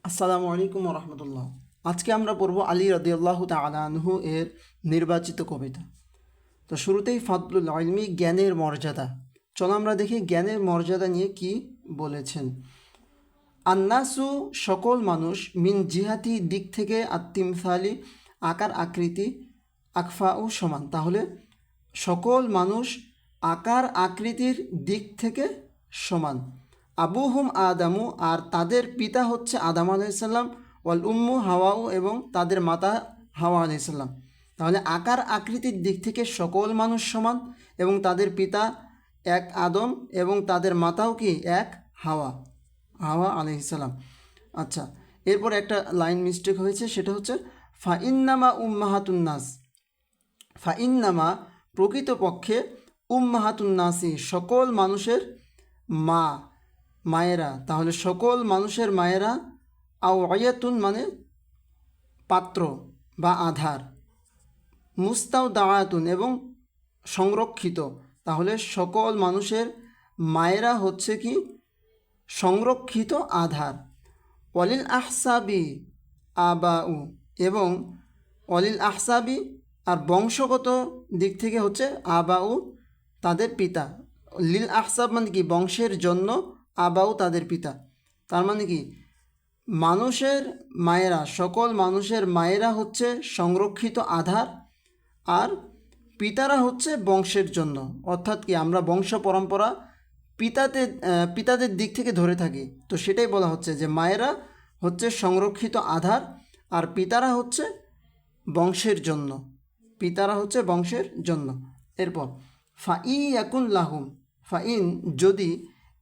আসসালামু আলাইকুম রহমতুল্লাহ। আজকে আমরা পড়ব আলী রাদিয়াল্লাহু তাআলা আনহু এর নির্বাচিত কবিতা। তো শুরুতেই ফাদলুল ইলমি, জ্ঞানের মর্যাদা। চলো আমরা দেখি জ্ঞানের মর্যাদা নিয়ে কি বলেছেন। আন্নাসু, সকল মানুষ, মিন জিহাতি, দিক থেকে, আত্মিমসালি, আকার আকৃতি, আকফাউ, সমান। তাহলে সকল মানুষ আকার আকৃতির দিক থেকে সমান। আবুহুম আদামু, আর তাদের পিতা হচ্ছে আদম আলাইসাল্লাম, ওয়াল উম্মু হাওয়াউ, এবং তাদের মাতা হাওয়া আলাইসাল্লাম। তাহলে আকার আকৃতির দিক থেকে সকল মানুষ সমান, এবং তাদের পিতা এক আদম এবং তাদের মাতাও কি এক হাওয়া, হাওয়া আলাইহিসসালাম। আচ্ছা, এরপর একটা লাইন মিস্টেক হয়েছে, সেটা হচ্ছে ফাইন্নামা উম্মাহাতুন্নাস। ফাইন্নামা, প্রকৃতপক্ষে, উম্মাহাতুন্নাসি, সকল মানুষের মা, মায়েরা। তাহলে সকল মানুষের মায়েরা, আও আয়াতুন মানে পাত্র বা আধার, মুস্তাও দাওয়াতুন এবং সংরক্ষিত। তাহলে সকল মানুষের মায়েরা হচ্ছে কি সংরক্ষিত আধার। অলিল আহসাবি আবাউ, এবং অলিল আহসাবি আর বংশগত দিক থেকে হচ্ছে আবাউ তাদের পিতা। লিল আহসাব মানে কি বংশের জন্য, আবাউ তাদের পিতা। তার মানে কি মানুষের মায়েরা, সকল মানুষের মায়েরা হচ্ছে সংরক্ষিত আধার, আর পিতারা হচ্ছে বংশের জন্য। অর্থাৎ কি আমরা বংশ পরম্পরা পিতাদের দিক থেকে ধরে থাকি, তো সেটাই বলা হচ্ছে যে মায়েরা হচ্ছে সংরক্ষিত আধার, আর পিতারা হচ্ছে বংশের জন্য, পিতারা হচ্ছে বংশের জন্য। এরপর ফাই ইয়াকুন লাহুম, ফাইন যদি,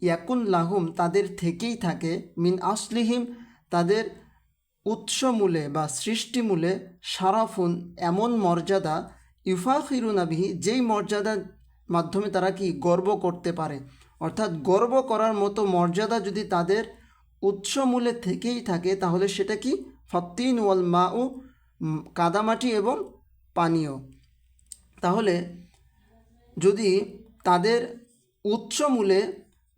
ইয়াকুন লাহুম তাদের থেকেই থাকে, মিন আসলিহিম তাদের উৎসমূলে বা সৃষ্টিমূলে, শারাফুন এমন মর্যাদা, ইউফাখিরুনা বিহি যেই মর্যাদার মাধ্যমে তারা কি গর্ব করতে পারে। অর্থাৎ গর্ব করার মতো মর্যাদা যদি তাদের উৎসমূলে থেকেই থাকে, তাহলে সেটা কি ফাত্তিন ওয়াল মাউ, কাদামাটি এবং পানীয়। তাহলে যদি তাদের উৎসমূলে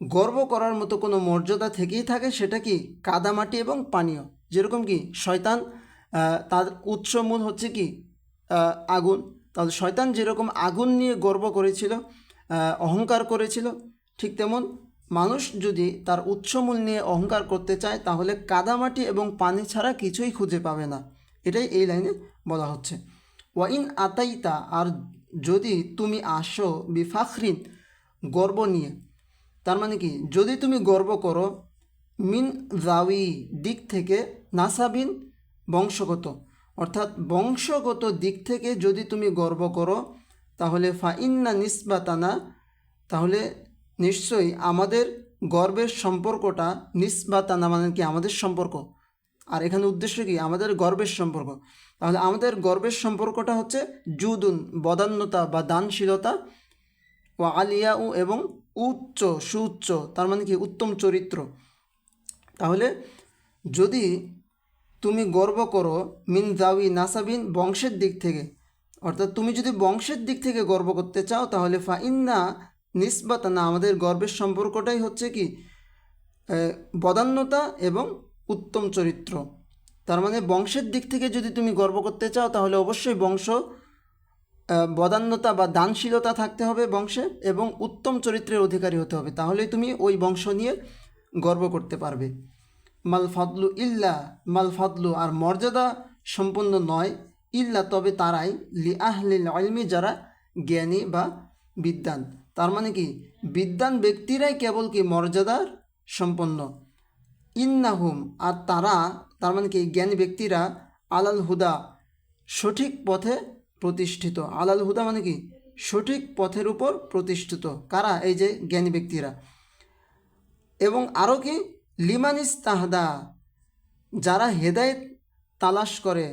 গর্ব করার মতো কোনো মর্যাদা থেকেই থাকে, সেটা কি কাদামাটি এবং পানীয়। যেরকম কি শয়তান, তার উৎসমূল হচ্ছে কি আগুন। তাহলে শয়তান যেরকম আগুন নিয়ে গর্ব করেছিল, অহংকার করেছিল, ঠিক তেমন মানুষ যদি তার উৎসমূল নিয়ে অহংকার করতে চায়, তাহলে কাদামাটি এবং পানি ছাড়া কিছুই খুঁজে পাবে না। এটাই এই লাইনে বলা হচ্ছে। ওয়াইন আতাইতা, আর যদি তুমি আসো, বিফাখরিন গর্ব নিয়ে। তার মানে কি যদি তুমি গর্ব করো, মিন জাউই দিক থেকে, নাসাবিন বংশগত, অর্থাৎ বংশগত দিক থেকে যদি তুমি গর্ব করো, তাহলে ফাইন্না নিসবাতানা, তাহলে নিশ্চয়ই আমাদের গর্বের সম্পর্কটা, নিসবাতানা মানে কি আমাদের সম্পর্ক, আর এখানে উদ্দেশ্য কি আমাদের গর্বের সম্পর্ক। তাহলে আমাদের গর্বের সম্পর্কটা হচ্ছে জুদুন বদান্যতা বা দানশীলতা, ও আলিয়াউ এবং উচ্চ, সুউচ্চ, তার মানে কি উত্তম চরিত্র। তাহলে যদি তুমি গর্ব করো মিন জাউই নাসাবিন বংশের দিক থেকে, অর্থাৎ তুমি যদি বংশের দিক থেকে গর্ব করতে চাও, তাহলে ফাইন্না নিসবাতানা আমাদের গর্বের সম্পর্কটাই হচ্ছে কি বদান্যতা এবং উত্তম চরিত্র। তার মানে বংশের দিক থেকে যদি তুমি গর্ব করতে চাও, তাহলে অবশ্যই বংশ বদান্যতা বা দানশীলতা থাকতে হবে বংশে, এবং উত্তম চরিত্রের অধিকারী হতে হবে, তাহলেই তুমি ওই বংশ নিয়ে গর্ব করতে পারবে। মাল ফাদলু ইল্লা, মাল ফাদলু আর মর্যাদা সম্পন্ন নয়, ইল্লা তবে তারাই, লি আহলিল ইলমি যারা জ্ঞানী বা বিদ্বান। তার মানে কি বিদ্বান ব্যক্তিরাই কেবল কি মর্যাদার সম্পন্ন। ইন্নাহুম আর তারা, তার মানে কি জ্ঞানী ব্যক্তিরা, আলাল হুদা সঠিক পথে প্রতিষ্ঠিত। আলাল হুদা মানে কি সঠিক পথের উপর প্রতিষ্ঠিত। কারা? এই যে জ্ঞানী ব্যক্তিরা। এবং আরও কি লিমানিস তাহদা যারা হেদায়েত তালাশ করে,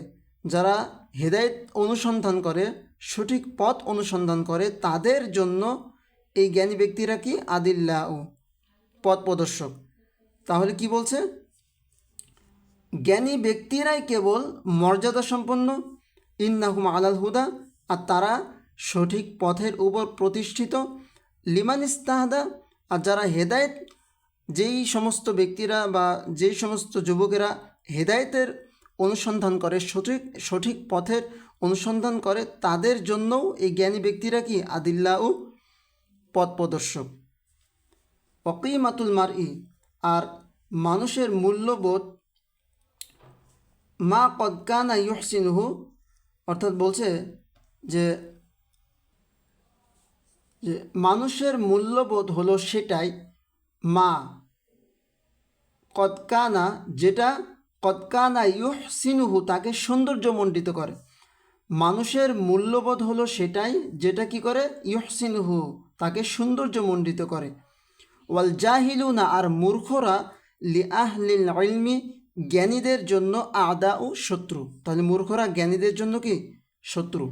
যারা হেদায়েত অনুসন্ধান করে, সঠিক পথ অনুসন্ধান করে, তাদের জন্য এই জ্ঞানী ব্যক্তিরা কি আদিল্লা ও পথ প্রদর্শক। তাহলে কি বলছে? জ্ঞানী ব্যক্তিরাই কেবল মর্যাদা সম্পন্ন, ইন্নাহুম আলাল হুদা আর তারা সঠিক পথের উপর প্রতিষ্ঠিত, লিমান ইস্তাহাদা আর যারা হেদায়েত, যেই সমস্ত ব্যক্তিরা বা যেই সমস্ত যুবকেরা হেদায়েতের অনুসন্ধান করে, সঠিক পথের অনুসন্ধান করে, তাদের জন্যও এই জ্ঞানী ব্যক্তিরা কি আদিল্লা ও পথ প্রদর্শক। অকিমাতুল মারই, আর মানুষের মূল্যবোধ মা কদ কানা ইউহসিনুহু, অর্থাৎ বলছে যে মানুষের মূল্যবোধ হলো সেটাই মা কদ কানা, যেটা কদ কানা ইউহসিনুহু তাকে সৌন্দর্যমণ্ডিত করে। মানুষের মূল্যবোধ হলো সেটাই যেটা কি করে, ইউহসিনুহু তাকে সৌন্দর্যমণ্ডিত করে। ওয়াল জাহিলুনা, আর মূর্খরা লি আহলিল ইলমি জ্ঞানীদের জন্য আদা ও শত্রু। তাহলে মূর্খরা জ্ঞানীদের জন্য কি শত্রু।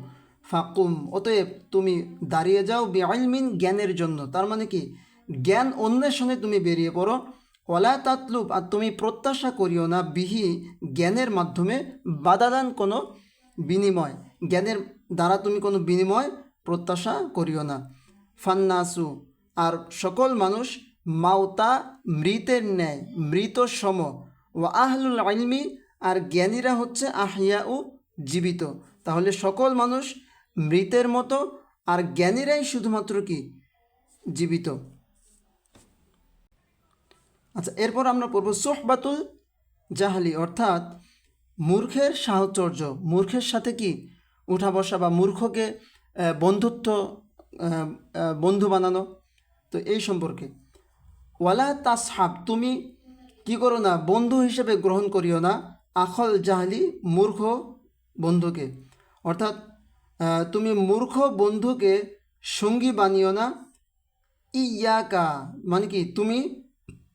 ফাকুম, অতএব তুমি দাঁড়িয়ে যাও, বিইলমিন জ্ঞানের জন্য, তার মানে কি জ্ঞান অন্বেষণে তুমি বেরিয়ে পড়ো। ওয়ালা তাতলুব, আর তুমি প্রত্যাশা করিও না, বিহি জ্ঞানের মাধ্যমে বাদাদান কোনো বিনিময়, জ্ঞানের দ্বারা তুমি কোনো বিনিময় প্রত্যাশা করিও না। ফান্নাসু, আর সকল মানুষ মাউতা মৃতের ন্যায়, মৃত সম। ও আহলুল ইলমি, আর জ্ঞানীরা হচ্ছে আহিয়া ও জীবিত। তাহলে সকল মানুষ মৃতের মতো, আর জ্ঞানীরাই শুধুমাত্র কি জীবিত। আচ্ছা, এরপর আমরা পড়ব সোহবাতুল জাহালি, অর্থাৎ মূর্খের সাহচর্য, মূর্খের সাথে কি উঠা বসা বা মূর্খকে বন্ধু বানানো। তো এই সম্পর্কে ওয়ালা তাসহাব, তুমি কি করো না, বন্ধু হিসেবে গ্রহণ করিও না আখল জাহলি, মূর্খ বন্ধুকে। অর্থাৎ তুমি মূর্খ বন্ধুকে সঙ্গী বানিও না। ইয়াকা মানে কি তুমি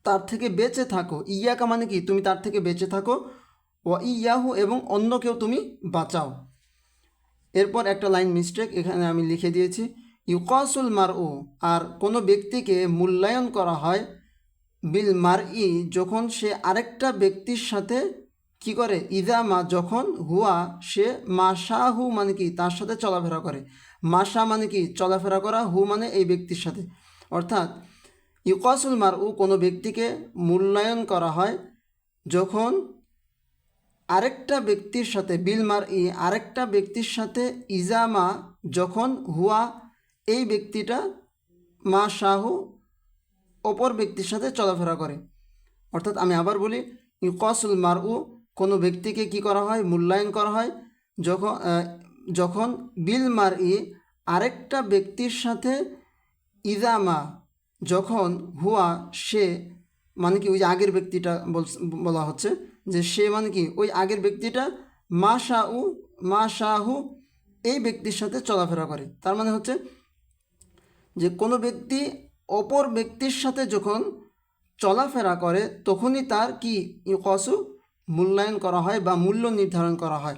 তার থেকে বেঁচে থাকো, ইয়াকা মানে কি তুমি তার থেকে বেঁচে থাকো। ও ইয়াহু, এবং অন্যকেও তুমি বাঁচাও। এরপর একটা লাইন মিস্টেক এখানে আমি লিখে দিয়েছি, ইউকাসুল মারউ, আর কোনো ব্যক্তিকে মূল্যায়ন করা হয় বিল মারই, যখন সে আরেকটা ব্যক্তির সাথে কি করে, ইদামা যখন, হুয়া সে, মাশাহু মানে কি তার সাথে চলাফেরা করে, মাশা মানে কি চলাফেরা করা, হু মানে এই ব্যক্তির সাথে। অর্থাৎ ইউকাসুল মারউ, কোনো ব্যক্তিকে মূল্যায়ন করা হয় যখন আরেকটা ব্যক্তির সাথে, বিল মারই আরেকটা ব্যক্তির সাথে, ইজামা যখন, হুয়া এই ব্যক্তিটা, মাশাহু অপর ব্যক্তির সাথে চলাফেরা করে। অর্থাৎ আমি আবার বলি, ইউকাসুল মারউ কোনো ব্যক্তিকে কি করা হয়, মূল্যায়ন করা হয় যখন বিল মারই আরেকটা ব্যক্তির সাথে, ইজামা যখন, হুয়া সে মানে কি ওই যে আগের ব্যক্তিটা বলা হচ্ছে, যে সে মানে কি ওই আগের ব্যক্তিটা, মাশাহু এই ব্যক্তির সাথে চলাফেরা করে। তার মানে হচ্ছে যে কোনো ব্যক্তি অপর ব্যক্তির সাথে যখন চলাফেরা করে তখনই তার কি ইউকাসু মূল্যায়ন করা হয় বা মূল্য নির্ধারণ করা হয়।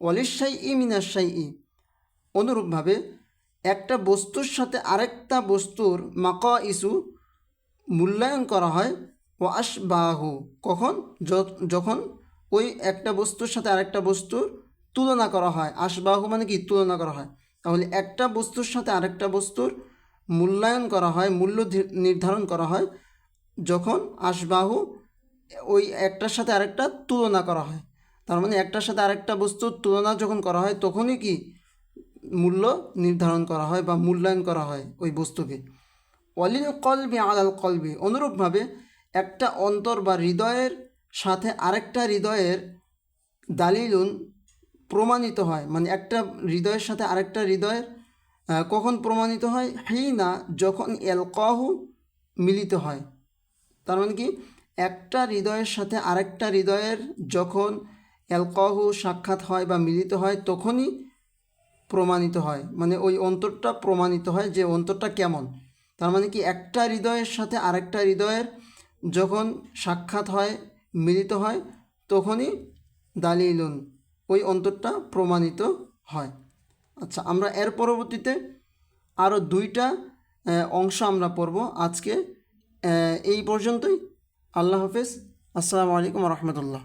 ওয়ালিশাই ই মিনাশাই ই, অনুরূপভাবে একটা বস্তুর সাথে আরেকটা বস্তুর মাকা ইসু মূল্যায়ন করা হয়। ও আশবাহু, কখন, যখন ওই একটা বস্তুর সাথে আরেকটা বস্তুর তুলনা করা হয়। আশবাহু মানে কি তুলনা করা হয়। তাহলে একটা বস্তুর সাথে আরেকটা বস্তুর মূল্যায়ন করা হয়, মূল্য নির্ধারণ করা হয় যখন আশবাহু ওই একটার সাথে আরেকটা তুলনা করা হয়। তার মানে একটার সাথে আরেকটা বস্তুর তুলনা যখন করা হয় তখনই কি মূল্য নির্ধারণ করা হয় বা মূল্যায়ন করা হয় ওই বস্তুকে। অলিল কলবি আলাল কলবি, অনুরূপভাবে একটা অন্তর বা হৃদয়ের সাথে আরেকটা হৃদয়ের দালিলুন প্রমাণিত হয়। মানে একটা হৃদয়ের সাথে আরেকটা হৃদয়ের কখন প্রমাণিত হয়, হিনা যখন এলকাহু মিলিত হয়। তার মানে কি একটা হৃদয়ের সাথে আরেকটা হৃদয়ের যখন এলকাহু সাক্ষাৎ হয় বা মিলিত হয় তখনই প্রমাণিত হয়, মানে ওই অন্তরটা প্রমাণিত হয় যে অন্তরটা কেমন। তার মানে কি একটা হৃদয়ের সাথে আরেকটা হৃদয়ের যখন সাক্ষাৎ হয়, মিলিত হয়, তখনই দালিলুন ওই অন্তরটা প্রমাণিত হয়। আচ্ছা, আমরা এর পরবর্তীতে আরও দুইটা অংশ আমরা পড়ব। আজকে এই পর্যন্তই। আল্লাহ হাফেজ। আসসালামু আলাইকুম রহমতুল্লাহ।